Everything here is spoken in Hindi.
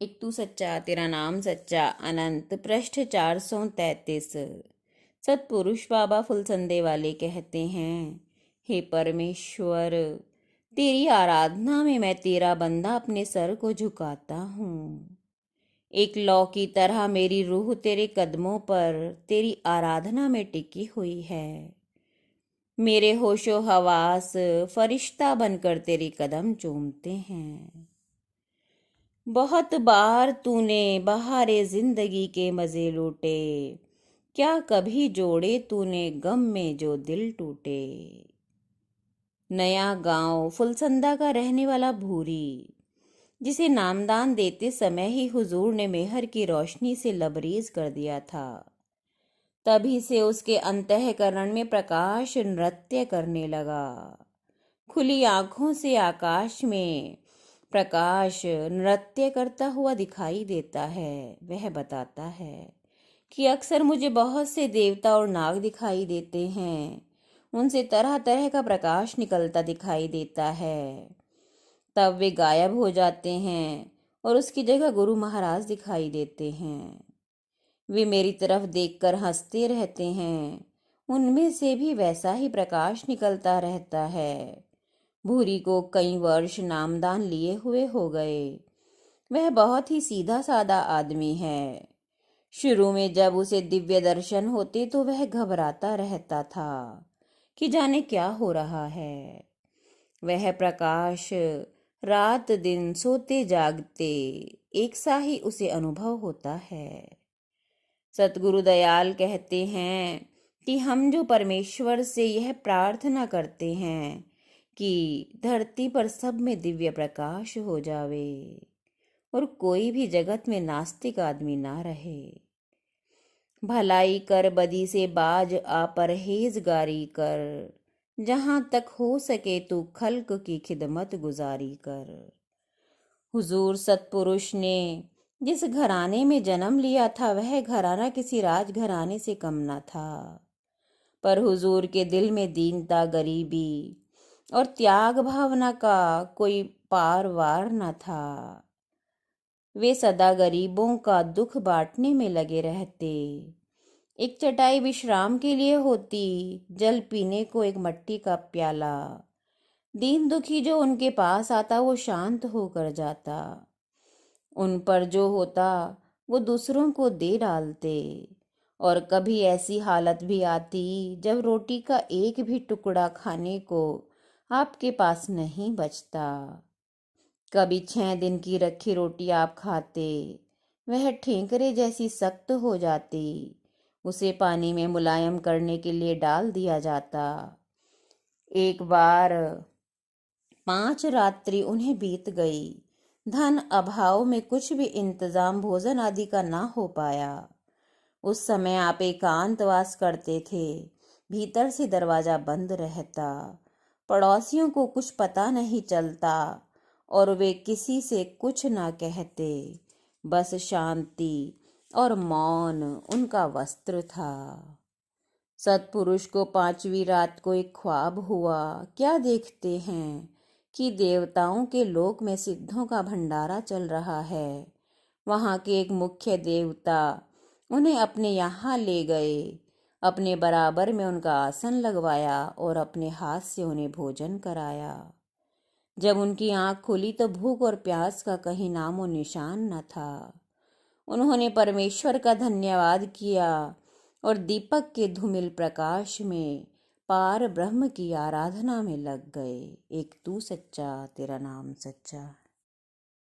एक तू सच्चा तेरा नाम सच्चा अनंत पृष्ठ 433। सतपुरुष बाबा फुलसंदे वाले कहते हैं, हे परमेश्वर, तेरी आराधना में मैं तेरा बंदा अपने सर को झुकाता हूँ। एक लौ की तरह मेरी रूह तेरे कदमों पर तेरी आराधना में टिकी हुई है। मेरे होशो हवास फरिश्ता बनकर तेरे कदम चूमते हैं। बहुत बार तूने बहारे जिंदगी के मजे लूटे, क्या कभी जोड़े तूने गम में जो दिल टूटे। नया गांव फुलसंदा का रहने वाला भूरी, जिसे नामदान देते समय ही हुजूर ने मेहर की रोशनी से लबरेज कर दिया था, तभी से उसके अंतःकरण में प्रकाश नृत्य करने लगा। खुली आंखों से आकाश में प्रकाश नृत्य करता हुआ दिखाई देता है। वह बताता है कि अक्सर मुझे बहुत से देवता और नाग दिखाई देते हैं, उनसे तरह तरह का प्रकाश निकलता दिखाई देता है। तब वे गायब हो जाते हैं और उसकी जगह गुरु महाराज दिखाई देते हैं। वे मेरी तरफ देखकर हंसते रहते हैं, उनमें से भी वैसा ही प्रकाश निकलता रहता है। भूरी को कई वर्ष नामदान लिए हुए हो गए। वह बहुत ही सीधा साधा आदमी है। शुरू में जब उसे दिव्य दर्शन होते तो वह घबराता रहता था कि जाने क्या हो रहा है। वह प्रकाश रात दिन सोते जागते एक सा ही उसे अनुभव होता है। सतगुरु दयाल कहते हैं कि हम जो परमेश्वर से यह प्रार्थना करते हैं कि धरती पर सब में दिव्य प्रकाश हो जावे और कोई भी जगत में नास्तिक आदमी ना रहे। भलाई कर बदी से बाज आ परहेजगारी कर, जहां तक हो सके तू खल्क की खिदमत गुजारी कर। हुजूर सतपुरुष ने जिस घराने में जन्म लिया था वह घराना किसी राजघराने से कम न था, पर हुजूर के दिल में दीनता, गरीबी और त्याग भावना का कोई पार वार न था। वे सदा गरीबों का दुख बांटने में लगे रहते। एक चटाई विश्राम के लिए होती, जल पीने को एक मट्टी का प्याला। दीन दुखी जो उनके पास आता वो शांत होकर जाता। उन पर जो होता वो दूसरों को दे डालते। और कभी ऐसी हालत भी आती जब रोटी का एक भी टुकड़ा खाने को आपके पास नहीं बचता। कभी 6 दिन की रखी रोटी आप खाते, वह ठेंकरे जैसी सख्त हो जाती। उसे पानी में मुलायम करने के लिए डाल दिया जाता। एक बार 5 रात्रि उन्हें बीत गई। धन अभाव में कुछ भी इंतजाम भोजन आदि का ना हो पाया। उस समय आप एकांतवास करते थे। भीतर से दरवाजा बंद रहता, पड़ोसियों को कुछ पता नहीं चलता और वे किसी से कुछ ना कहते। बस शांति और मौन उनका वस्त्र था। सतपुरुष को 5वीं रात को एक ख्वाब हुआ। क्या देखते हैं कि देवताओं के लोक में सिद्धों का भंडारा चल रहा है। वहां के एक मुख्य देवता उन्हें अपने यहाँ ले गए, अपने बराबर में उनका आसन लगवाया और अपने हाथ से उन्हें भोजन कराया। जब उनकी आंख खुली तो भूख और प्यास का कहीं नामो निशान न था। उन्होंने परमेश्वर का धन्यवाद किया और दीपक के धूमिल प्रकाश में पार ब्रह्म की आराधना में लग गए। एक तू सच्चा तेरा नाम सच्चा।